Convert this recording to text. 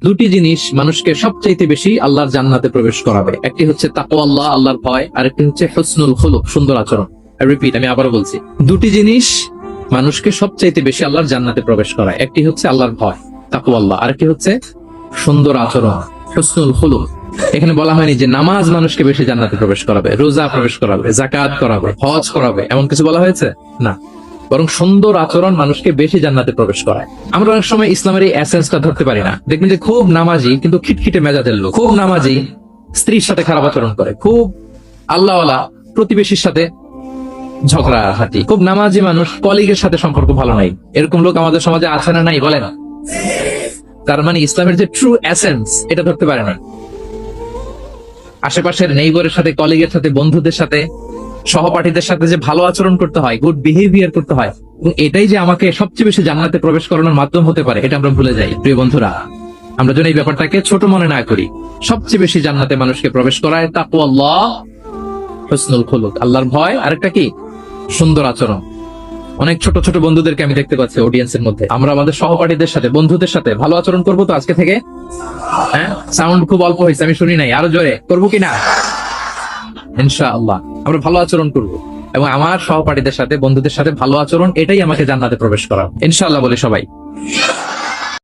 দুটি জিনিস মানুষকে সবচাইতে বেশি আল্লাহর জান্নাতে প্রবেশ করাবে। একটি হচ্ছে তাকওয়াল্লাহ, আল্লাহর ভয়, আর একটি হচ্ছে হুসনুল খুলুক, সুন্দর আচরণ। রিপিট, আমি আবারও বলছি, দুটি জিনিস মানুষকে সবচাইতে বেশি আল্লাহর জান্নাতে প্রবেশ করায়। একটি হচ্ছে আল্লাহর ভয়, তাকওয়াল্লাহ, আর একটি হচ্ছে সুন্দর আচরণ, হুসনুল খুলুক। এখানে বলা হয়নি যে নামাজ মানুষকে বেশি জান্নাতে প্রবেশ করাবে, রোজা প্রবেশ করাবে, যাকাত করাবে, হজ করাবে, এমন কিছু বলা হয়েছে না। বরং সুন্দর আচরণ মানুষকে বেশি জান্নাতে প্রবেশ করায়। আমরা অনেক সময় ইসলামের এই এসেন্সটা ধরতে পারি না। দেখবেন যে খুব নামাজি কিন্তু খিটখিটে মেজাজের লোক, খুব নামাজি স্ত্রীর সাথে খারাপ আচরণ করে, খুব আল্লাহওয়ালা প্রতিবেশীর সাথে ঝগড়াঝাটি, খুব নামাজি মানুষ কলিগের সাথে সম্পর্ক ভালো নাই। এরকম লোক আমাদের সমাজে আছে না নাই বলেন? তার মানে ইসলামের যে ট্রু এসেন্স এটা ধরতে পারে না। আশেপাশের নেইবরের সাথে, কলিগের সাথে, বন্ধুদের সাথে, সহপাঠীদের সাথে যে ভালো আচরণ করতে হয়, গুড বিহেভিয়ার করতে হয়, এবং এটাই যে আমাকে সবচেয়ে বেশি জান্নাতে প্রবেশ করানোর মাধ্যম হতে পারে, এটা আমরা ভুলে যাই। প্রিয় বন্ধুরা, আমরা যেন এই ব্যাপারটাকে ছোট মনে না করি। সবচেয়ে বেশি জান্নাতে মানুষকে প্রবেশ করায় তাকওয়াল্লাহ, হুসনুল খুলুক, আল্লাহর ভয়, আরেকটা কি? সুন্দর আচরণ। অনেক ছোট ছোট বন্ধুদেরকে আমি দেখতে পাচ্ছি অডিয়েন্সের মধ্যে। আমরা আমাদের সহপাঠীদের সাথে, বন্ধুদের সাথে ভালো আচরণ করবো তো আজকে থেকে? হ্যাঁ, সাউন্ড খুব অল্প হয়েছে, আমি শুনি নাই, আরো জোরে করবো কিনা? ইনশাআল্লাহ আমরা ভালো আচরণ করব, এবং আমার সহপাঠীদের সাথে, বন্ধুদের সাথে ভালো আচরণ, এটাই আমাকে জান্নাতে প্রবেশ করা। ইনশাআল্লাহ বলি সবাই।